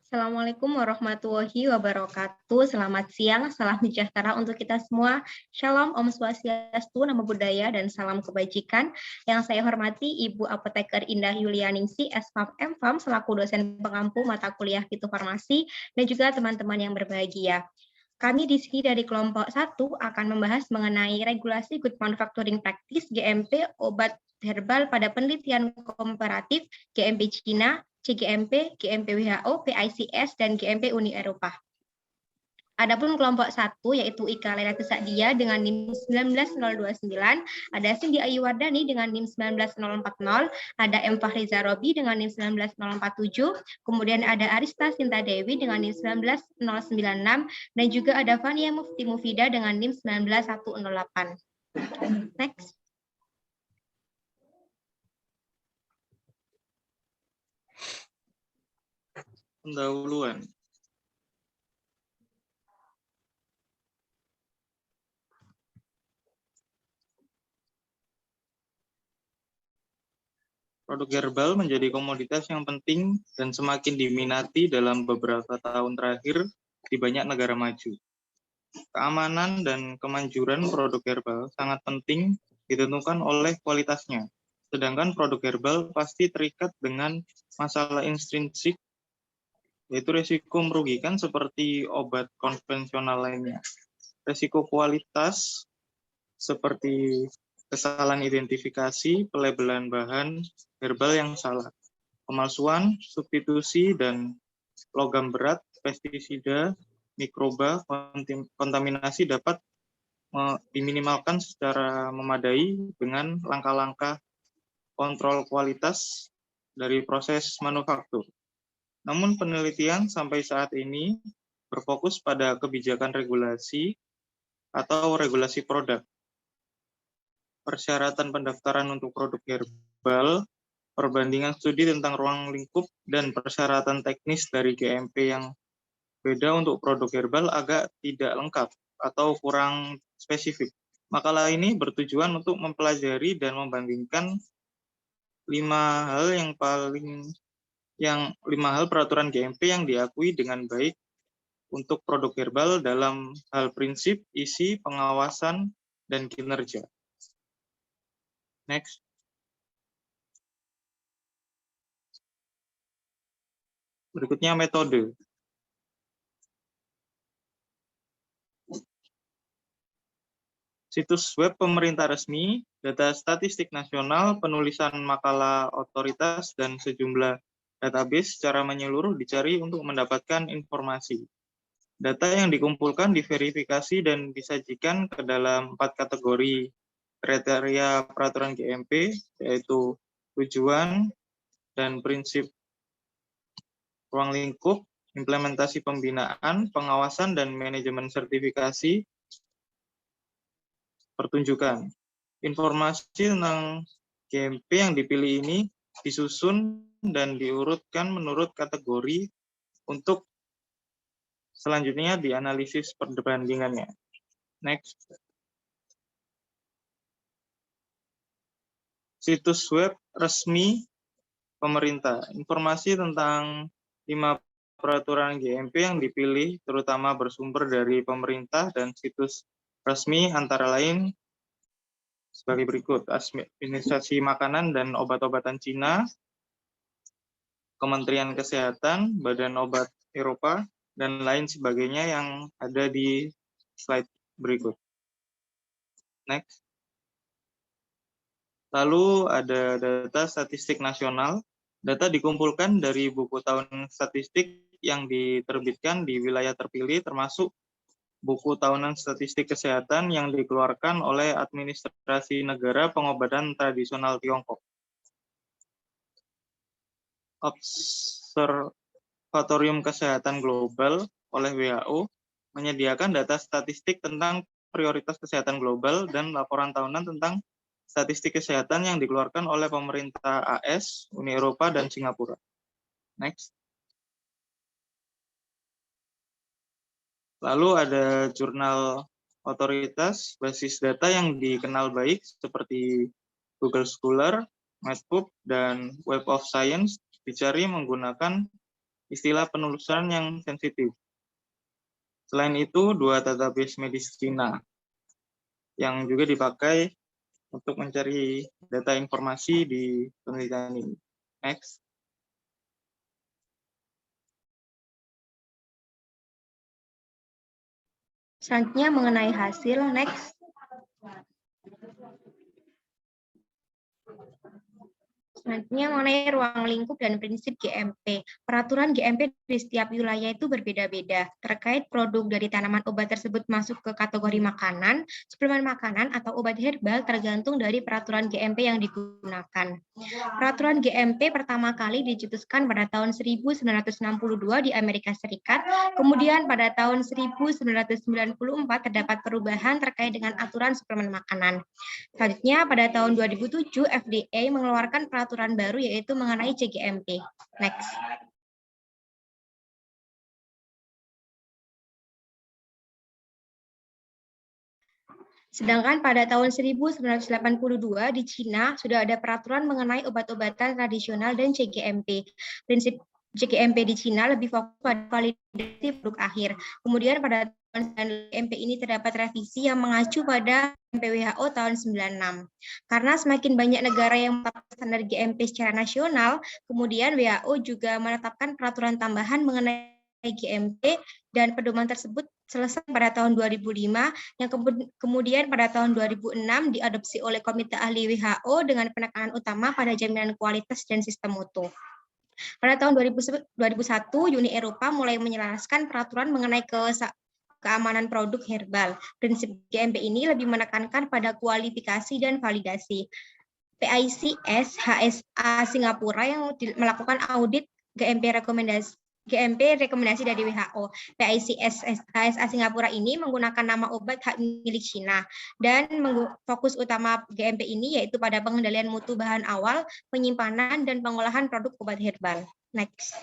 Assalamualaikum warahmatullahi wabarakatuh. Selamat siang, salam sejahtera untuk kita semua. Shalom, Om Swastiastu, Namo Buddhaya, dan salam kebajikan. Yang saya hormati Ibu Apoteker Indah Yulianingsi, SPAM MFAM, selaku dosen pengampu mata kuliah fitofarmasi, dan juga teman-teman yang berbahagia. Kami di sini dari kelompok 1 akan membahas mengenai regulasi Good Manufacturing Practice GMP obat herbal pada penelitian komparatif GMP Cina, CGMP, GMP WHO, PICS, dan GMP Uni Eropa. Adapun kelompok 1 yaitu Ika Lelati Sa'dia dengan NIM 19029, ada Cindy Ayu Wardani dengan NIM 19040, ada M Fahriza Robi dengan NIM 19047, kemudian ada Arista Sinta Dewi dengan NIM 19096, dan juga ada Fania Mufti Mufida dengan NIM 19108. Next. Pendahuluan. Produk herbal menjadi komoditas yang penting dan semakin diminati dalam beberapa tahun terakhir di banyak negara maju. Keamanan dan kemanjuran produk herbal sangat penting ditentukan oleh kualitasnya. Sedangkan produk herbal pasti terikat dengan masalah intrinsik, yaitu risiko merugikan seperti obat konvensional lainnya. Risiko kualitas seperti kesalahan identifikasi, pelabelan bahan herbal yang salah, pemalsuan, substitusi, dan logam berat, pestisida, mikroba, kontaminasi dapat diminimalkan secara memadai dengan langkah-langkah kontrol kualitas dari proses manufaktur. Namun penelitian sampai saat ini berfokus pada kebijakan regulasi atau regulasi produk. Persyaratan pendaftaran untuk produk herbal, perbandingan studi tentang ruang lingkup, dan persyaratan teknis dari GMP yang beda untuk produk herbal agak tidak lengkap atau kurang spesifik. Makalah ini bertujuan untuk mempelajari dan membandingkan 5 hal peraturan GMP yang diakui dengan baik untuk produk herbal dalam hal prinsip, isi, pengawasan, dan kinerja. Next. Berikutnya metode. Situs web pemerintah resmi, data statistik nasional, penulisan makalah otoritas, dan sejumlah database secara menyeluruh dicari untuk mendapatkan informasi. Data yang dikumpulkan diverifikasi dan disajikan ke dalam 4 kategori kriteria peraturan GMP, yaitu tujuan dan prinsip ruang lingkup, implementasi pembinaan, pengawasan, dan manajemen sertifikasi, pertunjukan. Informasi tentang GMP yang dipilih ini disusun dan diurutkan menurut kategori untuk selanjutnya dianalisis perbandingannya. Next. Situs web resmi pemerintah. Informasi tentang 5 peraturan GMP yang dipilih terutama bersumber dari pemerintah dan situs resmi antara lain sebagai berikut: Administrasi Makanan dan Obat-obatan Cina, Kementerian Kesehatan, Badan Obat Eropa, dan lain sebagainya yang ada di slide berikut. Next. Lalu ada data statistik nasional. Data dikumpulkan dari buku tahun statistik yang diterbitkan di wilayah terpilih, termasuk buku tahunan statistik kesehatan yang dikeluarkan oleh Administrasi Negara Pengobatan Tradisional Tiongkok. Observatorium Kesehatan Global oleh WHO menyediakan data statistik tentang prioritas kesehatan global dan laporan tahunan tentang statistik kesehatan yang dikeluarkan oleh pemerintah AS, Uni Eropa, dan Singapura. Next. Lalu ada jurnal otoritas basis data yang dikenal baik seperti Google Scholar, Medpub, dan Web of Science dicari menggunakan istilah penulisan yang sensitif. Selain itu, 2 database medis Cina yang juga dipakai untuk mencari data informasi di penelitian ini. Next. Selanjutnya mengenai hasil, next. Selanjutnya mengenai ruang lingkup dan prinsip GMP. Peraturan GMP di setiap wilayah itu berbeda-beda. Terkait produk dari tanaman obat tersebut masuk ke kategori makanan, suplemen makanan, atau obat herbal tergantung dari peraturan GMP yang digunakan. Peraturan GMP pertama kali dicetuskan pada tahun 1962 di Amerika Serikat, kemudian pada tahun 1994 terdapat perubahan terkait dengan aturan suplemen makanan. Selanjutnya, pada tahun 2007, FDA mengeluarkan peraturan baru yaitu mengenai CGMP. Next. Sedangkan pada tahun 1982 di Cina sudah ada peraturan mengenai obat-obatan tradisional dan CGMP. Prinsip CGMP di Cina lebih fokus pada validasi produk akhir. Kemudian pada tahun GMP ini terdapat revisi yang mengacu pada WHO tahun 96. Karena semakin banyak negara yang menetapkan standar GMP secara nasional, kemudian WHO juga menetapkan peraturan tambahan mengenai GMP dan pedoman tersebut selesai pada tahun 2005 yang kemudian pada tahun 2006 diadopsi oleh Komite Ahli WHO dengan penekanan utama pada jaminan kualitas dan sistem mutu. Pada tahun 2001, Uni Eropa mulai menyelaraskan peraturan mengenai keamanan produk herbal. Prinsip GMP ini lebih menekankan pada kualifikasi dan validasi. PICS HSA Singapura yang melakukan audit GMP rekomendasi dari WHO. PICS HSA Singapura ini menggunakan nama obat hak milik Cina dan fokus utama GMP ini yaitu pada pengendalian mutu bahan awal, penyimpanan dan pengolahan produk obat herbal. Next.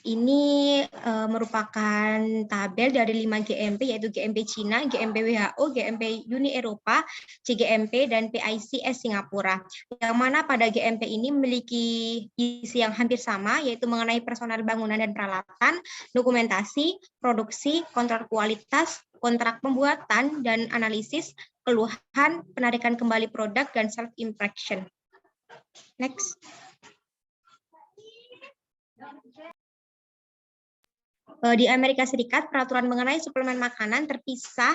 Ini merupakan tabel dari 5 GMP yaitu GMP Cina, GMP WHO, GMP Uni Eropa, CGMP, dan PICS Singapura. Yang mana pada GMP ini memiliki isi yang hampir sama yaitu mengenai personal bangunan dan peralatan, dokumentasi, produksi, kontrol kualitas, kontrak pembuatan, dan analisis, keluhan, penarikan kembali produk, dan self-impression. Next. Di Amerika Serikat, peraturan mengenai suplemen makanan terpisah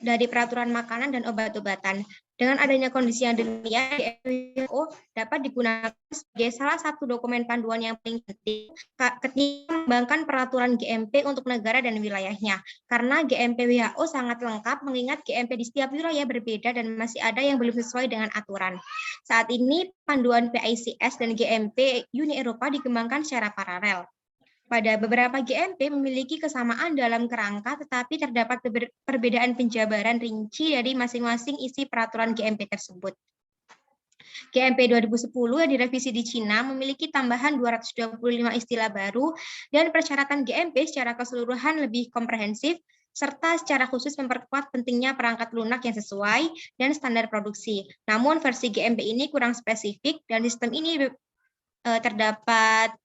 dari peraturan makanan dan obat-obatan. Dengan adanya kondisi yang demikian, WHO dapat digunakan sebagai salah satu dokumen panduan yang paling penting ketika mengembangkan peraturan GMP untuk negara dan wilayahnya. Karena GMP WHO sangat lengkap, mengingat GMP di setiap wilayah berbeda dan masih ada yang belum sesuai dengan aturan. Saat ini, panduan PICS dan GMP Uni Eropa dikembangkan secara paralel. Pada beberapa GMP memiliki kesamaan dalam kerangka, tetapi terdapat perbedaan penjabaran rinci dari masing-masing isi peraturan GMP tersebut. GMP 2010 yang direvisi di Cina memiliki tambahan 225 istilah baru dan persyaratan GMP secara keseluruhan lebih komprehensif, serta secara khusus memperkuat pentingnya perangkat lunak yang sesuai dan standar produksi. Namun versi GMP ini kurang spesifik dan sistem ini terdapat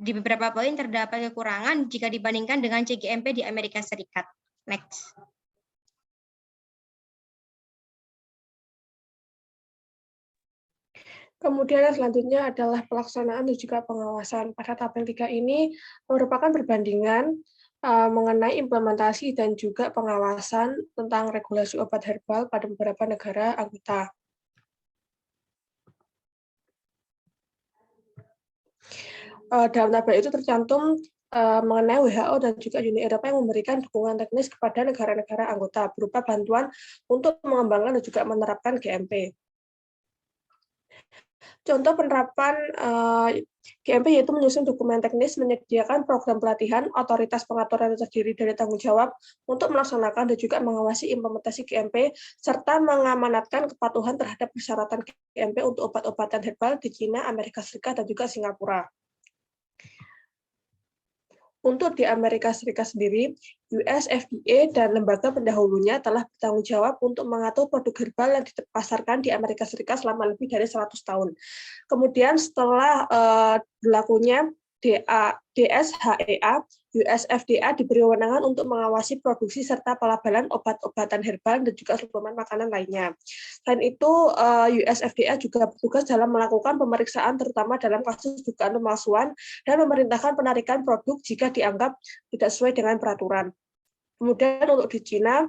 di beberapa poin terdapat kekurangan jika dibandingkan dengan CGMP di Amerika Serikat. Next. Kemudian selanjutnya adalah pelaksanaan dan juga pengawasan. Pada tabel 3 ini merupakan perbandingan mengenai implementasi dan juga pengawasan tentang regulasi obat herbal pada beberapa negara anggota. Dalam tabel itu tercantum mengenai WHO dan juga Uni Eropa yang memberikan dukungan teknis kepada negara-negara anggota berupa bantuan untuk mengembangkan dan juga menerapkan GMP. Contoh penerapan GMP yaitu menyusun dokumen teknis, menyediakan program pelatihan, otoritas pengaturan yang terdiri dari tanggung jawab untuk melaksanakan dan juga mengawasi implementasi GMP, serta mengamanatkan kepatuhan terhadap persyaratan GMP untuk obat-obatan herbal di China, Amerika Serikat, dan juga Singapura. Untuk di Amerika Serikat sendiri, US FDA dan lembaga pendahulunya telah bertanggung jawab untuk mengatur produk herbal yang dipasarkan di Amerika Serikat selama lebih dari 100 tahun. Kemudian setelah berlakunya DSHEA, US FDA diberi wewenang untuk mengawasi produksi serta pelabelan obat-obatan herbal dan juga suplemen makanan lainnya. Selain itu, US FDA juga bertugas dalam melakukan pemeriksaan terutama dalam kasus dugaan pemalsuan dan memerintahkan penarikan produk jika dianggap tidak sesuai dengan peraturan. Kemudian untuk di Cina,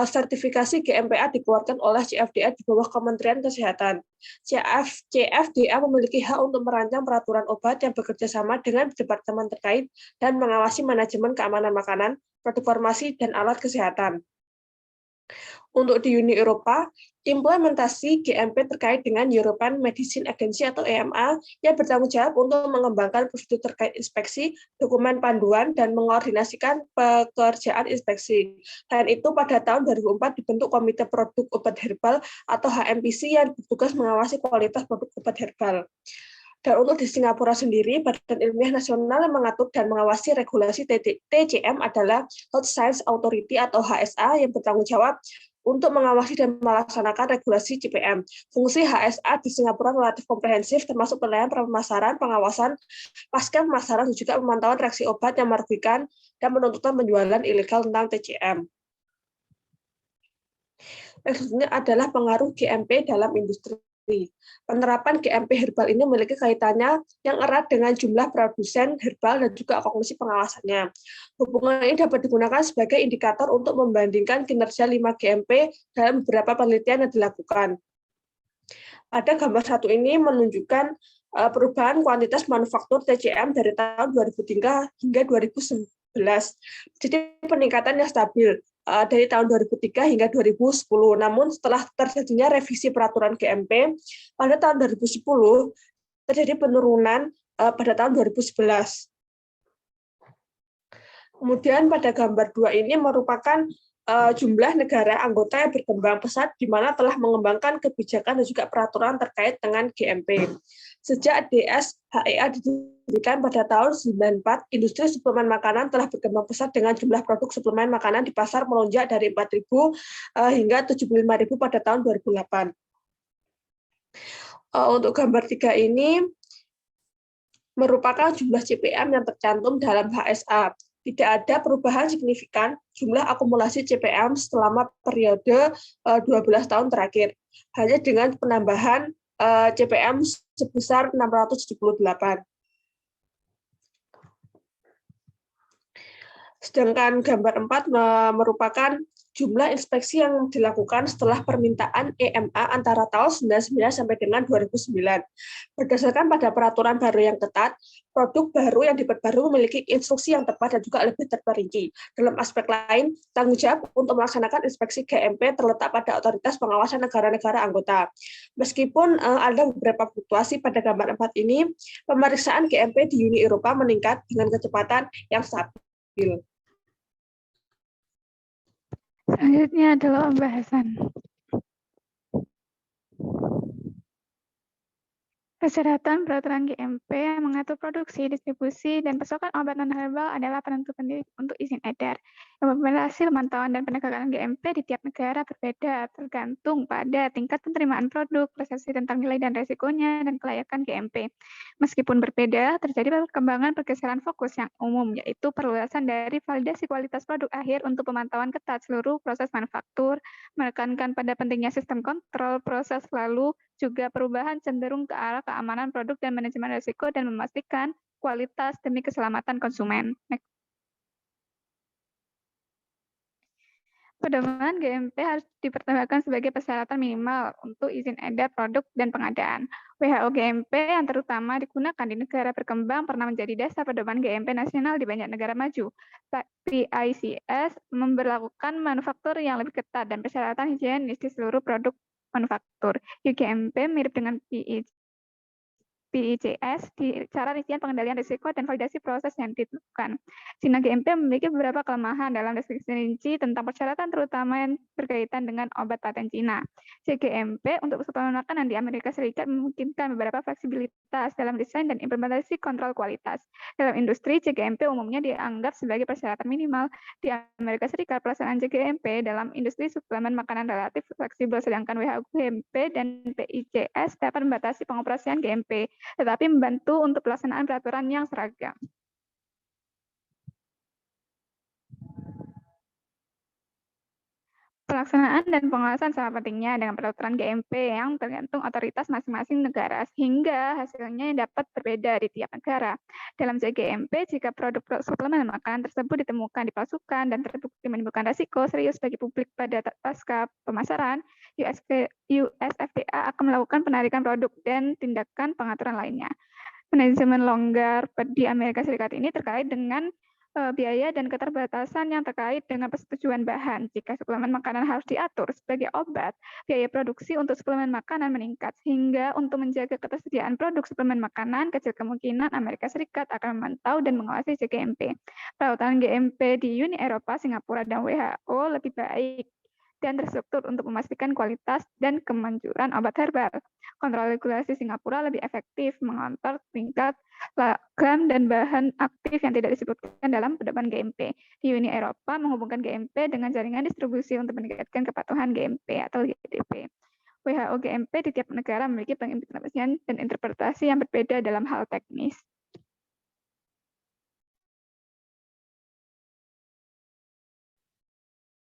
sertifikasi GMPA dikeluarkan oleh CFDA di bawah Kementerian Kesehatan. CFDA memiliki hak untuk merancang peraturan obat yang bekerja sama dengan departemen terkait dan mengawasi manajemen keamanan makanan, produk farmasi, dan alat kesehatan. Untuk di Uni Eropa, implementasi GMP terkait dengan European Medicine Agency atau EMA yang bertanggung jawab untuk mengembangkan prosedur terkait inspeksi, dokumen panduan, dan mengkoordinasikan pekerjaan inspeksi. Selain itu, pada tahun 2004 dibentuk Komite Produk Obat Herbal atau HMPC yang bertugas mengawasi kualitas produk obat herbal. Dan untuk di Singapura sendiri, Badan Ilmiah Nasional yang mengatur dan mengawasi regulasi TCM adalah Health Science Authority atau HSA yang bertanggung jawab untuk mengawasi dan melaksanakan regulasi CPM. Fungsi HSA di Singapura relatif komprehensif, termasuk penilaian pemasaran, pengawasan, pasca pemasaran, dan juga pemantauan reaksi obat yang merugikan dan menuntutan penjualan ilegal tentang TCM. Selanjutnya adalah pengaruh GMP dalam industri. Penerapan GMP herbal ini memiliki kaitannya yang erat dengan jumlah produsen herbal dan juga kognisi pengawasannya. Hubungan ini dapat digunakan sebagai indikator untuk membandingkan kinerja 5 GMP dalam beberapa penelitian yang dilakukan. Pada gambar satu ini menunjukkan perubahan kuantitas manufaktur TCM dari tahun 2003 hingga 2011. Jadi peningkatan yang stabil dari tahun 2003 hingga 2010. Namun setelah terjadinya revisi peraturan GMP pada tahun 2010 terjadi penurunan pada tahun 2011. Kemudian pada gambar 2 ini merupakan jumlah negara anggota yang berkembang pesat di mana telah mengembangkan kebijakan dan juga peraturan terkait dengan GMP. Sejak DSHEA didirikan pada tahun 1994, industri suplemen makanan telah berkembang pesat dengan jumlah produk suplemen makanan di pasar melonjak dari 4.000 hingga 75.000 pada tahun 2008. Untuk gambar 3 ini merupakan jumlah CPM yang tercantum dalam HSA. Tidak ada perubahan signifikan jumlah akumulasi CPM selama periode 12 tahun terakhir, hanya dengan penambahan CPM sebesar 678. Sedangkan gambar 4 merupakan jumlah inspeksi yang dilakukan setelah permintaan EMA antara tahun 1999 sampai dengan 2009. Berdasarkan pada peraturan baru yang ketat, produk baru yang diperbarui memiliki instruksi yang tepat dan juga lebih terperinci. Dalam aspek lain, tanggung jawab untuk melaksanakan inspeksi GMP terletak pada otoritas pengawasan negara-negara anggota. Meskipun ada beberapa fluktuasi pada gambar 4 ini, pemeriksaan GMP di Uni Eropa meningkat dengan kecepatan yang stabil. Selanjutnya adalah pembahasan. Persyaratan peraturan GMP yang mengatur produksi, distribusi, dan pasokan obat non-herbal adalah penentu penting untuk izin edar. Hasil pemantauan dan penegakan GMP di tiap negara berbeda, tergantung pada tingkat penerimaan produk, persepsi tentang nilai dan resikonya, dan kelayakan GMP. Meskipun berbeda, terjadi perkembangan pergeseran fokus yang umum, yaitu perluasan dari validasi kualitas produk akhir untuk pemantauan ketat seluruh proses manufaktur, menekankan pada pentingnya sistem kontrol proses, lalu juga perubahan cenderung ke arah keamanan produk dan manajemen risiko dan memastikan kualitas demi keselamatan konsumen. Pedoman GMP harus dipertimbangkan sebagai persyaratan minimal untuk izin edar produk dan pengadaan. WHO GMP yang terutama digunakan di negara berkembang pernah menjadi dasar pedoman GMP nasional di banyak negara maju. PICS memberlakukan manufaktur yang lebih ketat dan persyaratan higienis di seluruh produk manufaktur. UGMP mirip dengan PICS PICS di cara rincian pengendalian risiko dan validasi proses yang ditentukan. Zona GMP memiliki beberapa kelemahan dalam deskripsi rinci tentang persyaratan terutama yang berkaitan dengan obat paten Cina. CGMP untuk suplemen makanan di Amerika Serikat memungkinkan beberapa fleksibilitas dalam desain dan implementasi kontrol kualitas. Dalam industri, CGMP umumnya dianggap sebagai persyaratan minimal. Di Amerika Serikat, pelaksanaan CGMP dalam industri suplemen makanan relatif fleksibel, sedangkan WHO GMP dan PICS dapat membatasi pengoperasian GMP, tetapi membantu untuk pelaksanaan peraturan yang seragam. Pelaksanaan dan pengawasan sama pentingnya dengan peraturan GMP yang tergantung otoritas masing-masing negara, sehingga hasilnya dapat berbeda di tiap negara. Dalam CGMP, jika produk suplemen makanan tersebut ditemukan dipalsukan dan terbukti menimbulkan risiko serius bagi publik pada pasca pemasaran, USFDA akan melakukan penarikan produk dan tindakan pengaturan lainnya. Manajemen longgar di Amerika Serikat ini terkait dengan biaya dan keterbatasan yang terkait dengan persetujuan bahan. Jika suplemen makanan harus diatur sebagai obat, biaya produksi untuk suplemen makanan meningkat, sehingga untuk menjaga ketersediaan produk suplemen makanan, kecil kemungkinan Amerika Serikat akan memantau dan mengawasi CGMP. Peraturan GMP di Uni Eropa, Singapura, dan WHO lebih baik dan terstruktur untuk memastikan kualitas dan kemanjuran obat herbal. Kontrol regulasi Singapura lebih efektif mengontrol tingkat logam dan bahan aktif yang tidak disebutkan dalam pedoman GMP. Di Uni Eropa menghubungkan GMP dengan jaringan distribusi untuk meningkatkan kepatuhan GMP atau GDP. WHO GMP di tiap negara memiliki pengimplementasian dan interpretasi yang berbeda dalam hal teknis.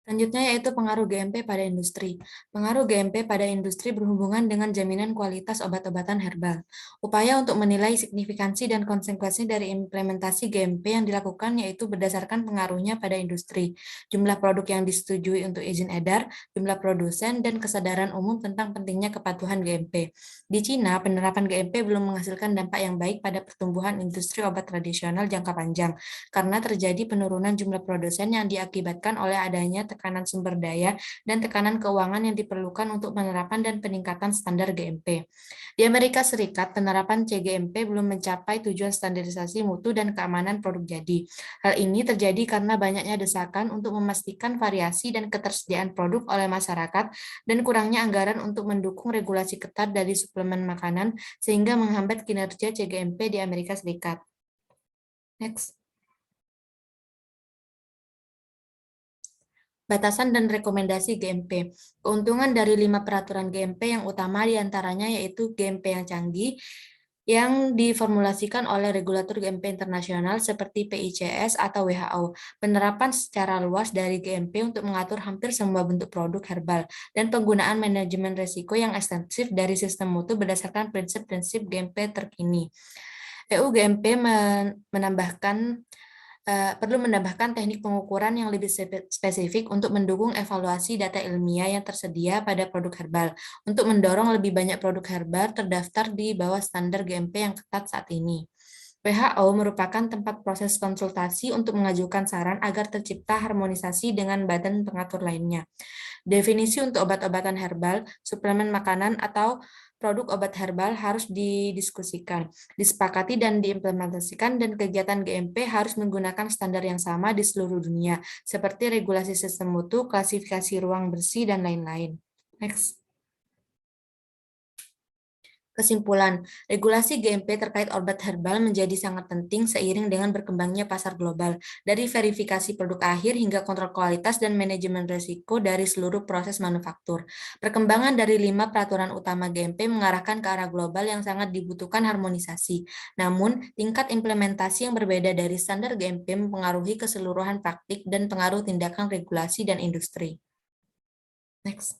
Selanjutnya yaitu pengaruh GMP pada industri. Pengaruh GMP pada industri berhubungan dengan jaminan kualitas obat-obatan herbal. Upaya untuk menilai signifikansi dan konsekuensi dari implementasi GMP yang dilakukan yaitu berdasarkan pengaruhnya pada industri, jumlah produk yang disetujui untuk izin edar, jumlah produsen, dan kesadaran umum tentang pentingnya kepatuhan GMP. Di Cina, penerapan GMP belum menghasilkan dampak yang baik pada pertumbuhan industri obat tradisional jangka panjang, karena terjadi penurunan jumlah produsen yang diakibatkan oleh adanya tekanan sumber daya, dan tekanan keuangan yang diperlukan untuk penerapan dan peningkatan standar GMP. Di Amerika Serikat, penerapan CGMP belum mencapai tujuan standarisasi mutu dan keamanan produk jadi. Hal ini terjadi karena banyaknya desakan untuk memastikan variasi dan ketersediaan produk oleh masyarakat dan kurangnya anggaran untuk mendukung regulasi ketat dari suplemen makanan sehingga menghambat kinerja CGMP di Amerika Serikat. Next. Batasan dan rekomendasi GMP. Keuntungan dari 5 peraturan GMP yang utama diantaranya yaitu GMP yang canggih, yang diformulasikan oleh regulator GMP internasional seperti PICS atau WHO, penerapan secara luas dari GMP untuk mengatur hampir semua bentuk produk herbal, dan penggunaan manajemen risiko yang ekstensif dari sistem mutu berdasarkan prinsip-prinsip GMP terkini. EU GMP perlu menambahkan teknik pengukuran yang lebih spesifik untuk mendukung evaluasi data ilmiah yang tersedia pada produk herbal, untuk mendorong lebih banyak produk herbal terdaftar di bawah standar GMP yang ketat saat ini. WHO merupakan tempat proses konsultasi untuk mengajukan saran agar tercipta harmonisasi dengan badan pengatur lainnya. Definisi untuk obat-obatan herbal, suplemen makanan, atau produk obat herbal harus didiskusikan, disepakati, dan diimplementasikan, dan kegiatan GMP harus menggunakan standar yang sama di seluruh dunia, seperti regulasi sistem mutu, klasifikasi ruang bersih, dan lain-lain. Next. Kesimpulan, regulasi GMP terkait obat herbal menjadi sangat penting seiring dengan berkembangnya pasar global, dari verifikasi produk akhir hingga kontrol kualitas dan manajemen risiko dari seluruh proses manufaktur. Perkembangan dari 5 peraturan utama GMP mengarahkan ke arah global yang sangat dibutuhkan harmonisasi. Namun, tingkat implementasi yang berbeda dari standar GMP mempengaruhi keseluruhan praktik dan pengaruh tindakan regulasi dan industri. Next.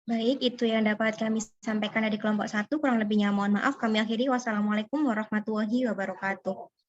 Baik, itu yang dapat kami sampaikan dari kelompok 1. Kurang lebihnya mohon maaf. Kami akhiri. Wassalamualaikum warahmatullahi wabarakatuh.